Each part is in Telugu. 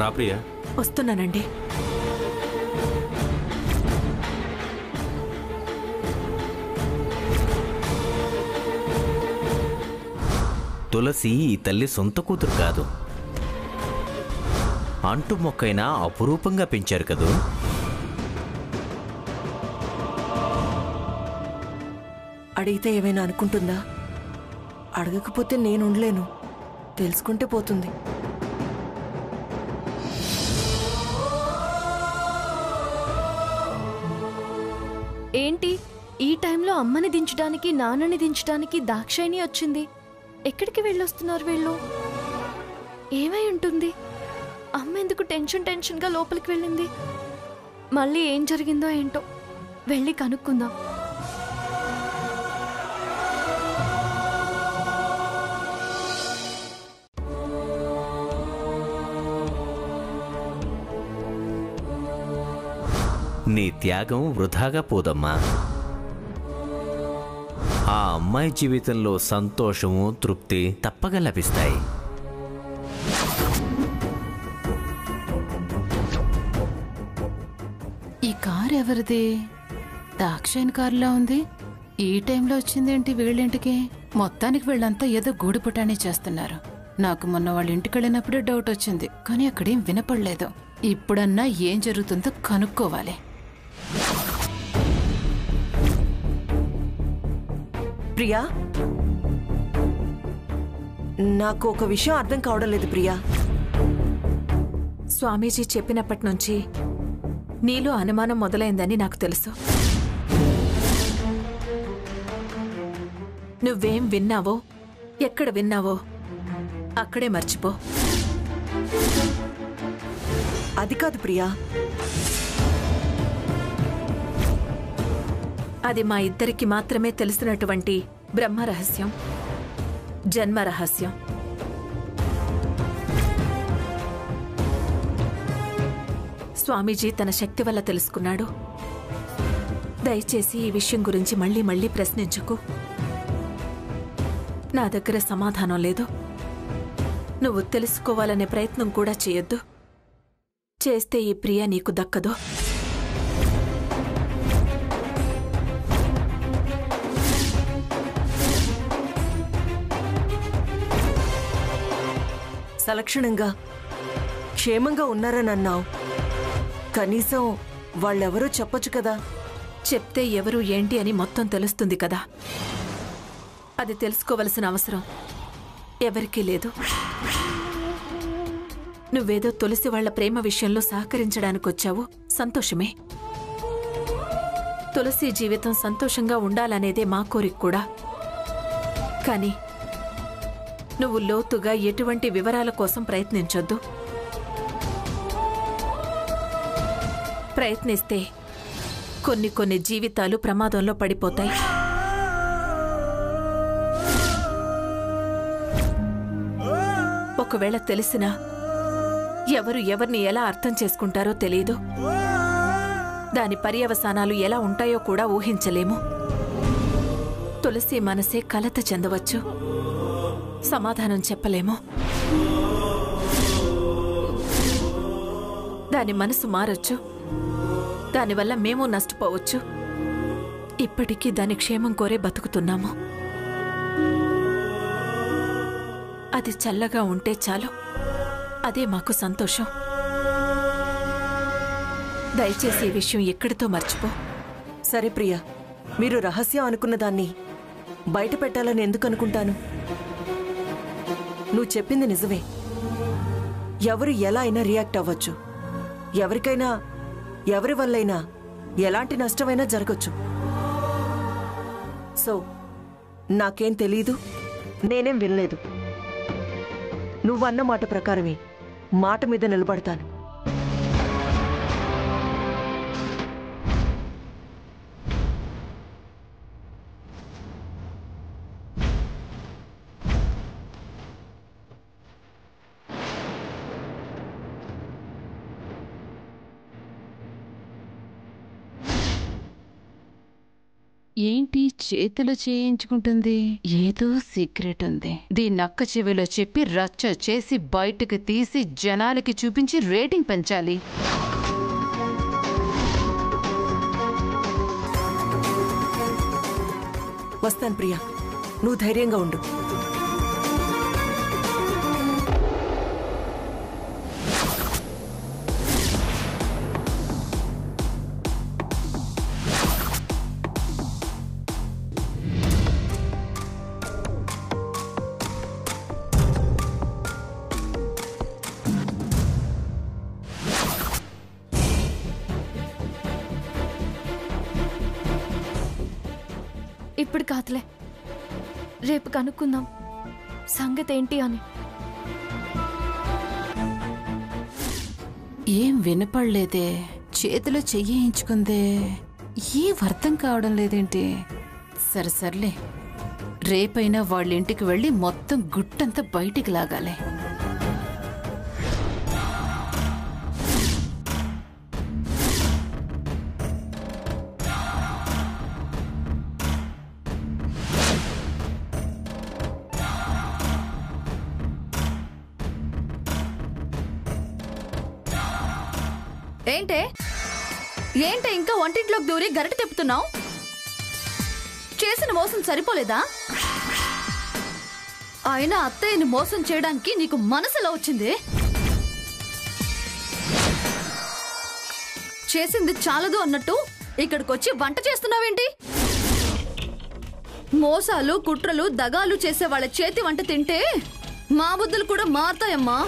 రా ప్రియా. వస్తున్నానండి. తులసి ఈ తల్లి సొంత కూతురు కాదు, అంటు మొక్కైనా అపురూపంగా పెంచారు కదూ. అడిగితే ఏమైనా అనుకుంటుందా? అడగకపోతే నేను ఉండలేను, తెలుసుకుంటే పోతుంది. ఏంటి ఈ టైంలో అమ్మని దించడానికి నాన్నని దించడానికి దాక్షాయిని వచ్చింది? ఎక్కడికి వెళ్ళొస్తున్నారు వీళ్ళు? ఏమై ఉంటుంది? అమ్మ ఎందుకు టెన్షన్గా లోపలికి వెళ్ళింది? మళ్ళీ ఏం జరిగిందో ఏంటో, వెళ్ళి కనుక్కుందాం. నీ త్యాగం వృధాగా పోదమ్మా. ఆ అమ్మాయి జీవితంలో సంతోషము, తృప్తి తప్పగా లభిస్తాయి. ఈ కారు ఎవరిది? దాక్షాయని కారులా ఉంది. ఈ టైంలో వచ్చిందేంటి వీళ్ళింటికి? మొత్తానికి వీళ్ళంతా ఏదో గూడుపుటానే చేస్తున్నారు. నాకు మొన్న వాళ్ళ ఇంటికి వెళ్ళినప్పుడే డౌట్ వచ్చింది, కానీ అక్కడేం వినపడలేదు. ఇప్పుడన్నా ఏం జరుగుతుందో కనుక్కోవాలి. ప్రియా, నాకు ఒక విషయం అర్థం కావడం లేదు ప్రియా. స్వామీజీ చెప్పినప్పటి నుంచి నీలో అనుమానం మొదలైందని నాకు తెలుసు. నువ్వేం విన్నావో, ఎక్కడ విన్నావో అక్కడే మర్చిపో. అది కాదు ప్రియా, అది మా ఇద్దరికి మాత్రమే తెలిసినటువంటి బ్రహ్మ రహస్యం, జన్మ రహస్యం. స్వామీజీ తన శక్తి వల్ల తెలుసుకున్నాడు. దయచేసి ఈ విషయం గురించి మళ్ళీ మళ్ళీ ప్రశ్నించకు. నా దగ్గర సమాధానం లేదు. నువ్వు తెలుసుకోవాలనే ప్రయత్నం కూడా చేయొద్దు. చేస్తే ఈ ప్రియ నీకు దక్కదు. సలక్షణంగా క్షేమంగా ఉన్నారని అన్నావు. కనీసం వాళ్ళెవరూ చెప్పొచ్చు కదా. చెప్తే ఎవరు ఏంటి అని మొత్తం తెలుస్తుంది కదా. అది తెలుసుకోవలసిన అవసరం ఎవరికీ లేదు. నువ్వేదో తులసి వాళ్ల ప్రేమ విషయంలో సహకరించడానికొచ్చావు, సంతోషమే. తులసి జీవితం సంతోషంగా ఉండాలనేదే మా కోరిక కూడా. కానీ నువ్వు లోతుగా ఎటువంటి వివరాల కోసం ప్రయత్నించొద్దు. ప్రయత్నిస్తే కొన్ని జీవితాలు ప్రమాదంలో పడిపోతాయి. ఒకవేళ తెలిసినా ఎవరు ఎవరిని ఎలా అర్థం చేసుకుంటారో తెలియదు. దాని పర్యవసానాలు ఎలా ఉంటాయో కూడా ఊహించలేము. తులసి మనసే కలత చెందవచ్చు, సమాధానం చెప్పలేము. దాని మనసు మారొచ్చు, దానివల్ల మేము నష్టపోవచ్చు. ఇప్పటికీ దాని క్షేమం కోరే బతుకుతున్నాము. అది చల్లగా ఉంటే చాలు, అదే మాకు సంతోషం. దయచేసి ఈ విషయం ఎక్కడితో మర్చిపో. సరే ప్రియా, మీరు రహస్యం అనుకున్న దాన్ని బయట పెట్టాలని ఎందుకు అనుకుంటాను? నువ్వు చెప్పింది నిజమే. ఎవరు ఎలా అయినా రియాక్ట్ అవ్వచ్చు. ఎవరికైనా ఎవరి వల్లైనా ఎలాంటి నష్టమైనా జరగచ్చు. సో నాకేం తెలీదు, నేనేం వినలేదు. నువ్వన్న మాట ప్రకారమే మాట మీద నిలబడతాను. ఏంటి చేతిలో చేయించుకుంటుంది? ఏదో సీక్రెట్ ఉంది. దీన్ని అక్క చెవిలో చెప్పి రచ్చ చేసి బయటకు తీసి జనాలకి చూపించి రేటింగ్ పెంచాలి. వస్తాను ప్రియా, నువ్వు ధైర్యంగా ఉండు. ఇప్పుడు కాదులే, రేపు కనుక్కుందాం సంగతి ఏంటి అని. ఏం వినపడలేదే, చేతిలో చెయ్యించుకుందే, ఏం అర్థం కావడం లేదేంటి? సర్లే, రేపైనా వాళ్ళ ఇంటికి వెళ్ళి మొత్తం గుట్టంతా బయటికి లాగాలి. ఏంటే ఇంకా వంటింట్లోకి దూరి గరిట తిప్పుతున్నావు? చేసిన మోసం సరిపోలేదా? అయినా అత్తయ్యని మోసం చేయడానికి నీకు మనసులో వచ్చింది. చేసింది చాలదు అన్నట్టు ఇక్కడికొచ్చి వంట చేస్తున్నావేంటి? మోసాలు కుట్రలు దగాలు చేసే వాళ్ళ చేతి వంట తింటే మా బుద్ధులు కూడా మారుతాయమ్మా.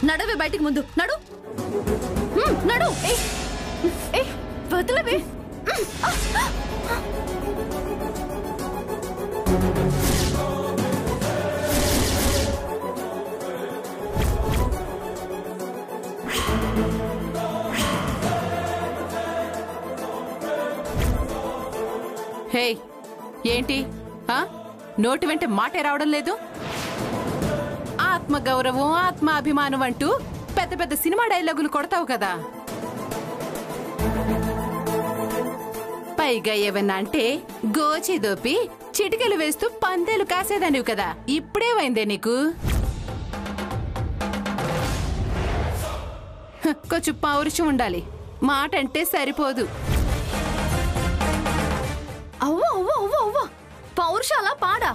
నడవే బయటికి, ముందు నడు నడు. వదలవే. హే, ఏంటి నోటి వెంట మాటే రావడం లేదు? ఆత్మగౌరవం ఆత్మాభిమానం అంటూ పెద్ద పెద్ద సినిమా డైలాగులు కొడతావు కదా. పైగా ఏమన్నా అంటే గోచి దోపి చిటికెలు వేస్తూ పందేలు కాసేదానివి కదా. ఇప్పుడేమైందే నీకు? కొంచెం పౌరుషం ఉండాలి, మాట అంటే సరిపోదు. అవ్వ అవ్వ అవ్వ అవ్వ, పౌరుషాల పాడా?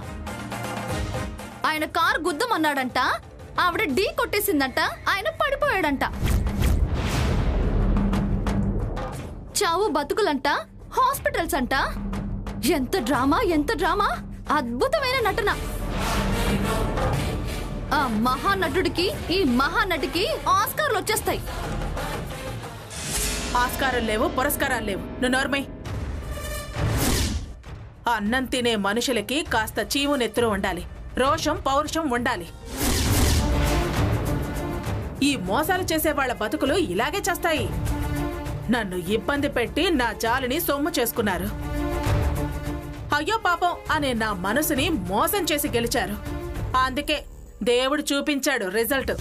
ఆయన కారు గుద్దమన్నాడంట, ఆవిడ ఢీ కొట్టేసిందంట, ఆయన పడిపోయాడంట. చావు బతుకులంట, హాస్పిటల్స్ అంట. ఎంత డ్రామా, ఎంత డ్రామా! అద్భుతమైన నటన. ఆ మహానటుడికి ఈ మహానటికి ఆస్కార్లు వచ్చేస్తాయి. ఆస్కారాలు లేవు, పురస్కారాలు లేవు. నువ్వు నోర్మై. అన్నం తినే మనుషులకి కాస్త చీము నెత్తురు ఉండాలి, రోషం పౌరుషం ఉండాలి. ఈ మోసాలు చేసే వాళ్ళ బతుకులు ఇలాగే చేస్తాయి. నన్ను ఇబ్బంది పెట్టి నా జాలిని సొమ్ము చేసుకున్నారు. అయ్యో పాపం అనే నా మనసుని మోసం చేసి గెలిచారు. అందుకే దేవుడు చూపించాడు రిజల్ట్.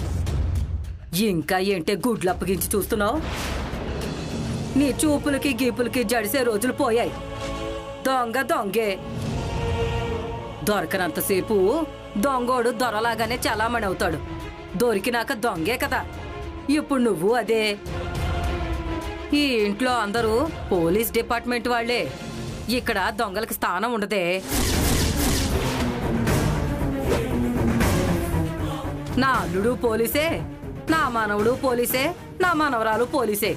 ఇంకా ఏంటే గుడ్లు అప్పగించి చూస్తున్నావు? నీ చూపులకి గీపులకి జడిసే రోజులు పోయాయి. దొంగ దొంగే. దొరకనంతసేపు దొంగోడు దొరలాగానే చలామణి అవుతాడు. దొరికినాక దొంగే కదా. ఇప్పుడు నువ్వు అదే. ఈ ఇంట్లో అందరూ పోలీస్ డిపార్ట్మెంట్ వాళ్లే. ఇక్కడ దొంగలకి స్థానం ఉండదే. నా అల్లుడు పోలీసే, నా మనవడు పోలీసే, నా మనవరాలు పోలీసే.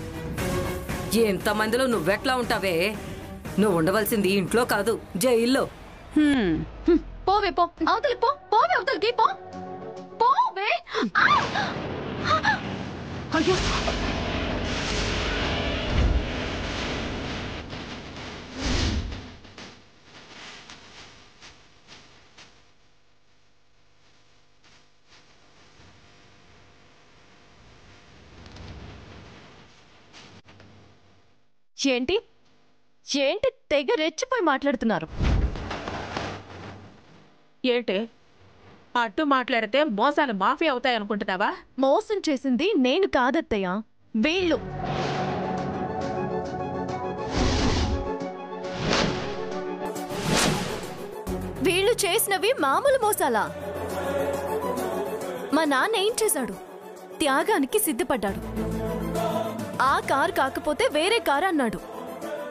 ఎంతమందిలో నువ్వెట్లా ఉంటావే? నువ్వు ఉండవలసింది ఇంట్లో కాదు, జైల్లో. పోవే, పో అవతలికి, పో పోవే అవతలికి, పో పోవే. అయ్యో, ఏంటి ఏంటి తెగ రెచ్చిపోయి మాట్లాడుతున్నారు? ఏంటే అట్టు మాట్లాడితే మోసాలు మాఫీ అవుతాయి అనుకుంటున్నావా? మోసం చేసింది నేను కాదత్తయ్య, వీళ్ళు. వీళ్ళు చేసినవి మామూలు మోసాలా? మా నాన్న ఏం చేశాడు? త్యాగానికి సిద్ధపడ్డాడు. ఆ కారు కాకపోతే వేరే కారు అన్నాడు.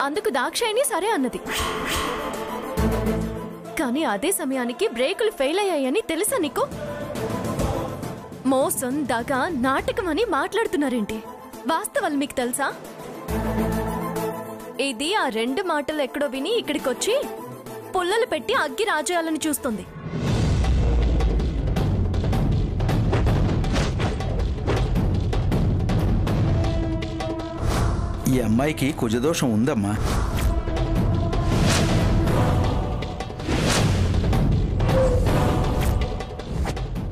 అందుకు దాక్షాయిని సరే అన్నది. కానీ అదే సమయానికి బ్రేకులు ఫెయిల్ అయ్యాయని తెలుసా నీకు? మోసం, దగ, నాటకం అని మాట్లాడుతున్నారేంటి? వాస్తవాలు మీకు తెలుసా? ఇది ఆ 2 మాటలు ఎక్కడో విని ఇక్కడికొచ్చి పుల్లలు పెట్టి అగ్గి రాజేయాలని చూస్తుంది. ఈ అమ్మాయికి కుజదోషం ఉందమ్మా.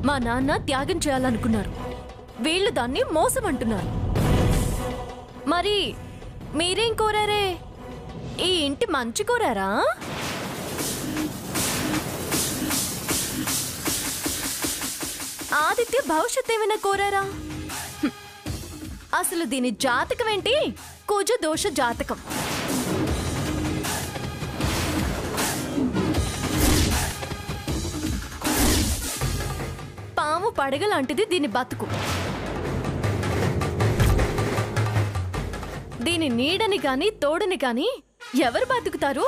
మా నాన్న త్యాగం చేయాలనుకున్నారు. వీళ్ళు దాన్ని మోసం అంటున్నారు. మరి మీరేం కోరారే? ఈ ఇంటి మంచి కోరారా? ఆదిత్య భవిష్యత్ ఏమైనా కోరారా? అసలు దీని జాతకం ఏంటి? కుజ దోష జాతకం. పాము పడగ లాంటిది దీని బతుకు. దీని నీడని గాని తోడని గాని ఎవరు బతుకుతారు?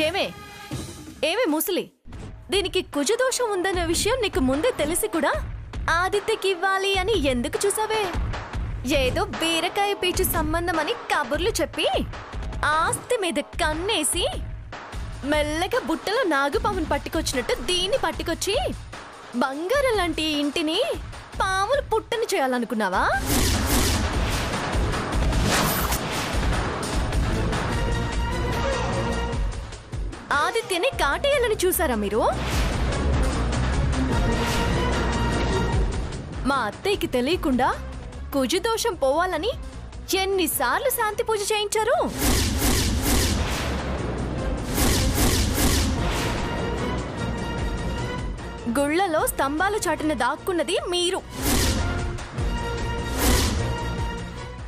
ఏమే ముసలి, దీనికి కుజదోషం ఉందన్న విషయం నీకు ముందే తెలిసి కూడా ఆదిత్యకి ఇవ్వాలి అని ఎందుకు చూసావే? ఏదో బీరకాయ పీచు సంబంధం అని కబుర్లు చెప్పి ఆస్తి మీద కన్నేసి మెల్లగా బుట్టలో నాగుపామును పట్టుకొచ్చినట్టు దీన్ని పట్టుకొచ్చి బంగారం లాంటి ఇంటిని పాములు పుట్టని చేయాలనుకున్నావా? ఆదిత్యని కాటేయాలని చూసారా మీరు? మా అత్తయ్యకి తెలియకుండా కుజదోషం పోవాలని ఎన్నిసార్లు శాంతి పూజ చేయించారు? గుళ్లలో స్తంభాల చాటున దాక్కున్నది మీరు.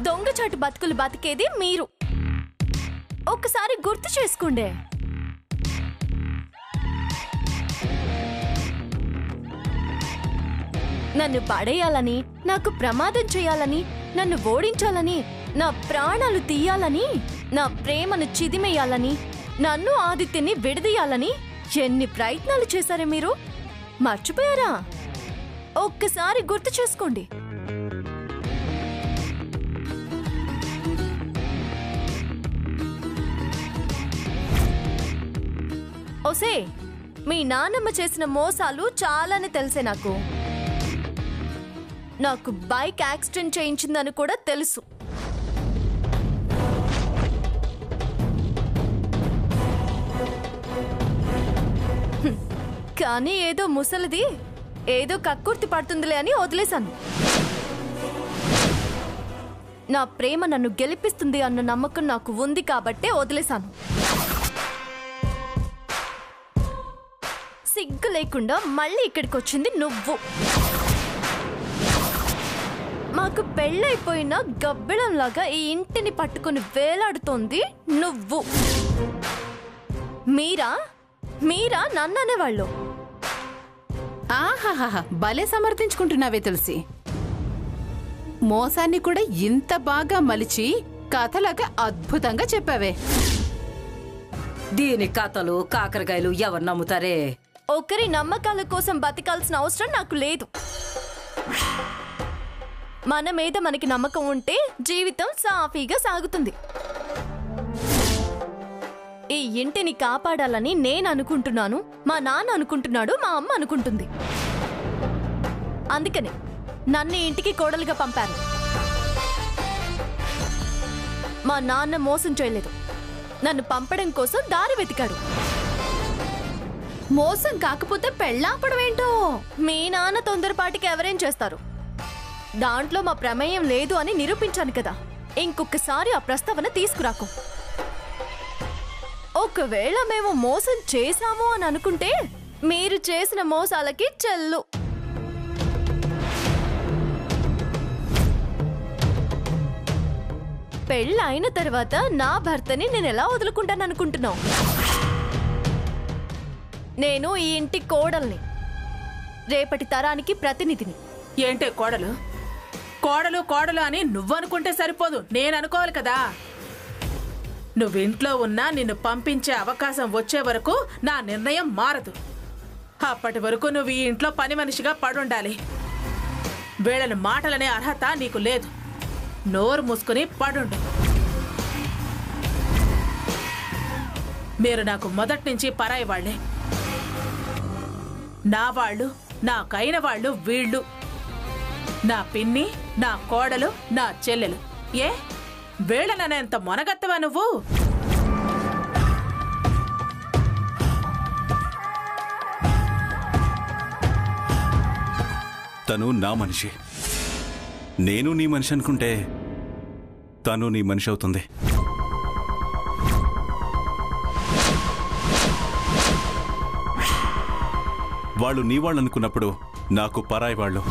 దొంగచాటు బతుకులు బతికేది మీరు. ఒక్కసారి గుర్తు చేసుకోండి. నన్ను పడేయాలని, నాకు ప్రమాదం చేయాలని, నన్ను ఓడించాలని, నా ప్రాణాలు తీయాలని, నా ప్రేమను చిదిమేయాలని, నన్ను ఆదిత్యని విడదీయాలని ఎన్ని ప్రయత్నాలు చేశారే మీరు? మర్చిపోయారా? ఒక్కసారి గుర్తు చేసుకోండి. ఓసే, మీ నాన్నమ్మ చేసిన మోసాలు చాలానే తెలిసే నాకు. నాకు బైక్ యాక్సిడెంట్ చేయించిందని కూడా తెలుసు. కానీ ఏదో ముసలిది ఏదో కక్కుర్తి పడుతుందిలే అని వదిలేశాను. నా ప్రేమ నన్ను గెలిపిస్తుంది అన్న నమ్మకం నాకు ఉంది కాబట్టే వదిలేశాను. సిగ్గు లేకుండా మళ్ళీ ఇక్కడికి వచ్చింది నువ్వు. మాకు పెళ్ళైపోయిన గబ్బిళంలాగా ఈ ఇంటిని పట్టుకుని వేలాడుతోంది నువ్వు. మీరా నన్ననేవాళ్ళు. ఆహాహా, భలే సమర్థించుకుంటున్నావే తులసి. మోసాన్ని కూడా ఇంత బాగా మలిచి కథలాగా అద్భుతంగా చెప్పావే. దీని కథలు కాకరకాయలు ఎవరు నమ్ముతారే? ఒకరి నమ్మకాల కోసం బతకాల్సిన అవసరం నాకు లేదు. మన మీద మనకి నమ్మకం ఉంటే జీవితం సాఫీగా సాగుతుంది. ఈ ఇంటిని కాపాడాలని నేను అనుకుంటున్నాను, మా నాన్న అనుకుంటున్నాడు, మా అమ్మ అనుకుంటుంది. అందుకనే నన్ను ఇంటికి కోడలుగా పంపారు. మా నాన్న మోసం చేయలేదు, నన్ను పంపడం కోసం దారి వెతికాడు. మోసం కాకపోతే పెళ్ళాపడం ఏంటో? మీ నాన్న తొందరపాటికి ఎవరేం చేస్తారు? దాంట్లో మా ప్రమేయం లేదు అని నిరూపించాను కదా. ఇంకొకసారి ఆ ప్రస్తావన తీసుకురాకు. ఒకవేళ మేము మోసం చేశాము అని అనుకుంటే మీరు చేసిన మోసాలకి చెల్లు. పెళ్ళైన తర్వాత నా భర్తని నేను ఎలా వదులుకుంటాను అనుకుంటున్నావు? నేను ఈ ఇంటి కోడల్ని, రేపటి తరానికి ప్రతినిధిని. ఏంటే కోడలు కోడలు కోడలు అని నువ్వనుకుంటే సరిపోదు, నేను అనుకోవాలి కదా. నువ్వింట్లో ఉన్నా నిన్ను పంపించే అవకాశం వచ్చే వరకు నా నిర్ణయం మారదు. అప్పటి వరకు నువ్వు ఈ ఇంట్లో పని మనిషిగా పడుండాలి. వీళ్ళని మాటలనే అర్హత నీకు లేదు. నోరు మూసుకుని పడుండు. మీరు నాకు మొదటి నుంచి పరాయి వాళ్లే. నా వాళ్ళు, నాకైన వాళ్ళు వీళ్ళు. నా పిన్ని, నా కోడలు, నా చెల్లెలు. ఏ వీళ్ళననేంత మొనగత్తవా నువ్వు? తను నా మనిషి, నేను నీ మనిషి అనుకుంటే తను నీ మనిషి అవుతుంది. వాళ్ళు నీ వాళ్ళు అనుకున్నప్పుడు నాకు పరాయి వాళ్ళు.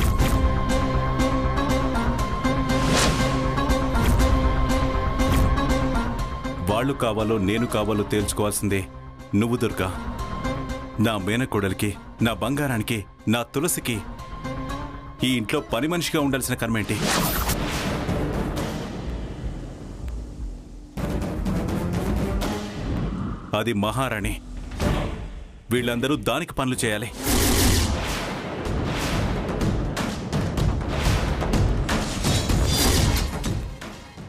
వాళ్ళు కావాలో నేను కావాలో తేల్చుకోవాల్సిందే నువ్వు దుర్గా. నా మేనకోడలికి, నా బంగారానికి, నా తులసికి ఈ ఇంట్లో పని మనిషిగా ఉండాల్సిన కర్మేంటి? అది మహారాణి. వీళ్ళందరూ దానికి పనులు చేయాలి.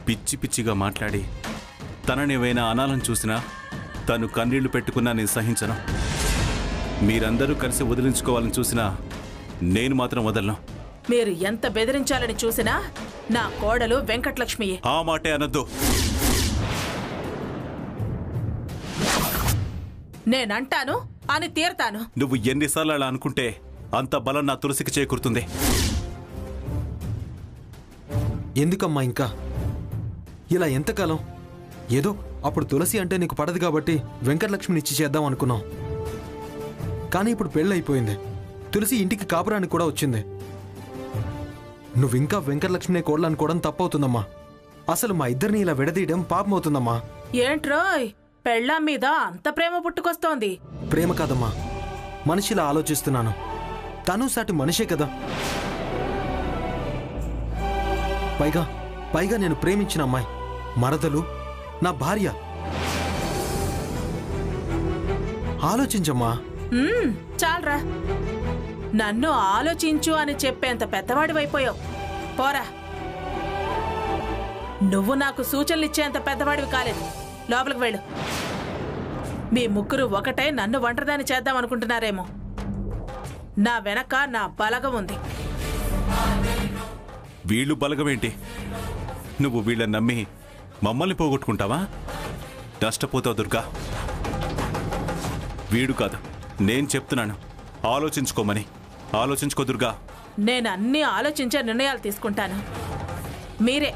పిచ్చి పిచ్చిగా మాట్లాడి తననేవైనా అనాలని చూసినా, తను కన్నీళ్లు పెట్టుకున్నా నేను సహించను. మీరందరూ కలిసి వదిలించుకోవాలని చూసినా నేను మాత్రం వదలను. మీరు ఎంత బెదిరించాలని చూసినా నా కోడలు వెంకటలక్ష్మియే. ఆ మాటే అనొద్దు. నేనంటాను అని తీరతాను. నువ్వు ఎన్నిసార్లు అలా అనుకుంటే అంత బలం నా తులసికి చేకూరుతుంది. ఎందుకమ్మా ఇంకా ఇలా ఎంతకాలం? ఏదో అప్పుడు తులసి అంటే నీకు పడదు కాబట్టి వెంకటలక్ష్మిని ఇచ్చి చేద్దాం అనుకున్నాం. కానీ ఇప్పుడు పెళ్ళైపోయింది. తులసి ఇంటికి కాపురానికి కూడా వచ్చింది. నువ్వింకా వెంకటలక్ష్మిని కోడలు అనుకోవడం తప్పవుతుందమ్మా. అసలు మా ఇద్దరిని ఇలా విడదీయడం పాపమవుతుందమ్మా. ఏంట్రోయ్, పెళ్ళాం మీద అంత ప్రేమ పుట్టుకొస్తోంది? ప్రేమ కాదమ్మా, మనిషిలా ఆలోచిస్తున్నాను. తను సాటి మనిషే కదా. పైగా నేను ప్రేమించిన అమ్మాయి, మరదలు, నా భార్య. ఆలోచించమ్మా. చాలరా, నన్ను ఆలోచించు అని చెప్పేంత పెద్దవాడివైపోయావు. పోరా, నువ్వు నాకు సూచనలిచ్చేంత పెద్దవాడివి కాలేదు. లోపలికి వెళ్ళు. మీ ముగ్గురు ఒకటే నన్ను ఒంటరిదాన్ని చేద్దాం అనుకుంటున్నారేమో. నా వెనక నా బలగం ఉంది. వీళ్ళు బలగమేంటి? నువ్వు వీళ్ళని నమ్మి మమ్మల్ని పోగొట్టుకుంటావా? నష్టపోతావు దుర్గా. వీడు కాదు, నేను చెప్తున్నాను ఆలోచించుకోమని. ఆలోచించుకో దుర్గా. నేను అన్ని ఆలోచించే నిర్ణయాలు తీసుకుంటాను. మీరే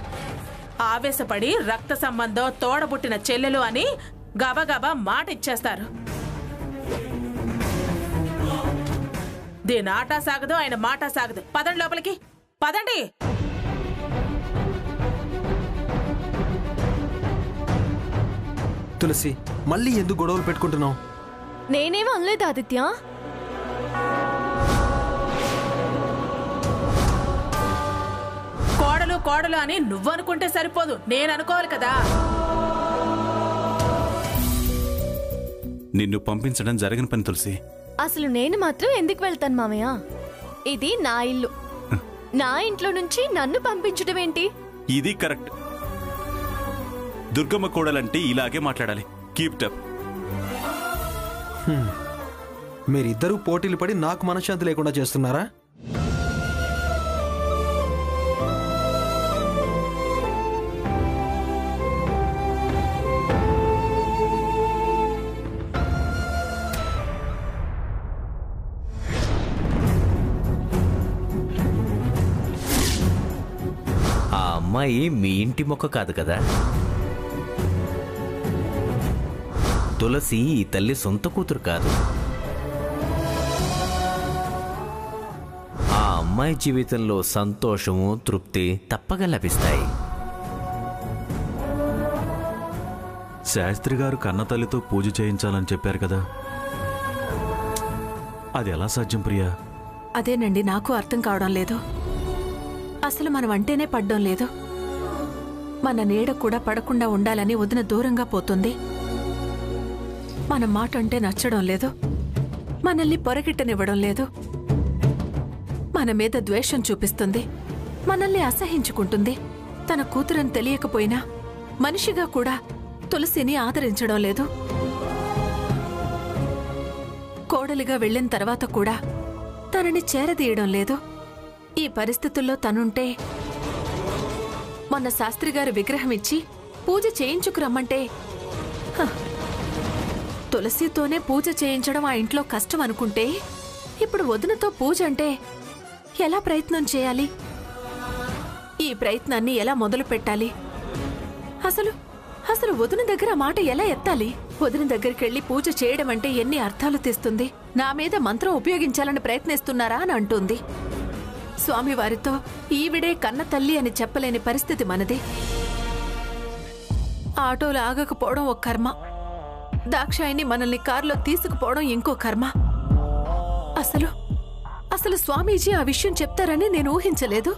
ఆవేశపడి రక్త సంబంధం, తోడబుట్టిన చెల్లెలు అని గబగబా మాట ఇచ్చేస్తారు. దీని ఆట సాగదు, ఆయన మాట సాగదు. పదండి లోపలికి, పదండి. తులసి, మళ్ళీ ఎందుకు గొడవలు పెట్టుకుంటున్నావు? నేనేమో అనలేదు ఆదిత్య. కోడలు కోడలు అని నువ్వనుకుంటే సరిపోదు, నేను అనుకోవాలి కదా. నిన్ను పంపించడం జరగని పని తులసి. అసలు నేను మాత్రం ఎందుకు వెళ్తాను మామయ్య? ఇది నా ఇల్లు. నా ఇంట్లో నుంచి నన్ను పంపించడం ఏంటి? ఇది కరెక్ట్. దుర్గమ్మ కోడలంటే ఇలాగే మాట్లాడాలి. Keep it up. మీరిద్దరూ పోటీలు పడి నాకు మనశ్శాంతి లేకుండా చేస్తున్నారా? ఆ అమ్మాయి మీ ఇంటి మొక్క కాదు కదా. తులసి ఈ తల్లి సొంత కూతురు కాదు. ఆ అమ్మాయి జీవితంలో సంతోషము, తృప్తి తప్పగా లభిస్తాయి. శాస్త్రి గారు కన్నతల్లితో పూజ చేయించాలని చెప్పారు కదా. అది ఎలా సాధ్యం ప్రియా? అదేనండి నాకు అర్థం కావడం లేదు. అసలు మనం అంటేనే పడ్డం లేదు. మన నీడ కూడా పడకుండా ఉండాలని వదిన దూరంగా పోతుంది. మన మాట అంటే నచ్చడం లేదు. మనల్ని పొరగిట్టనివ్వడం లేదు. మన మీద ద్వేషం చూపిస్తుంది. మనల్ని అసహించుకుంటుంది. తన కూతురని తెలియకపోయినా మనిషిగా కూడా తులసిని ఆదరించడం లేదు. కోడలిగా వెళ్ళిన తర్వాత కూడా తనని చేరదీయడం లేదు. ఈ పరిస్థితుల్లో తనుంటే మొన్న శాస్త్రిగారు విగ్రహం ఇచ్చి పూజ చేయించుకురమ్మంటే తులసితోనే పూజ చేయించడం ఆ ఇంట్లో కష్టం అనుకుంటే ఇప్పుడు వదినతో పూజ అంటే ఎలా ప్రయత్నం చేయాలి? ఈ ప్రయత్నాన్ని ఎలా మొదలు పెట్టాలి? అసలు వదిన దగ్గర ఆ మాట ఎలా ఎత్తాలి? వదిన దగ్గరికి వెళ్లి పూజ చేయడం అంటే ఎన్ని అర్థాలు తెస్తుంది? నా మీద మంత్రం ఉపయోగించాలని ప్రయత్నిస్తున్నారా అని అంటుంది. స్వామివారితో ఈవిడే కన్న తల్లి అని చెప్పలేని పరిస్థితి మనది. ఆటోలు ఆగకపోవడం ఒక కర్మ. దాక్షాయిని మనల్ని కారులో తీసుకుపోవడం ఇంకో కర్మ. అసలు స్వామీజీ ఆ విషయం చెప్తారని నేను ఊహించలేదు.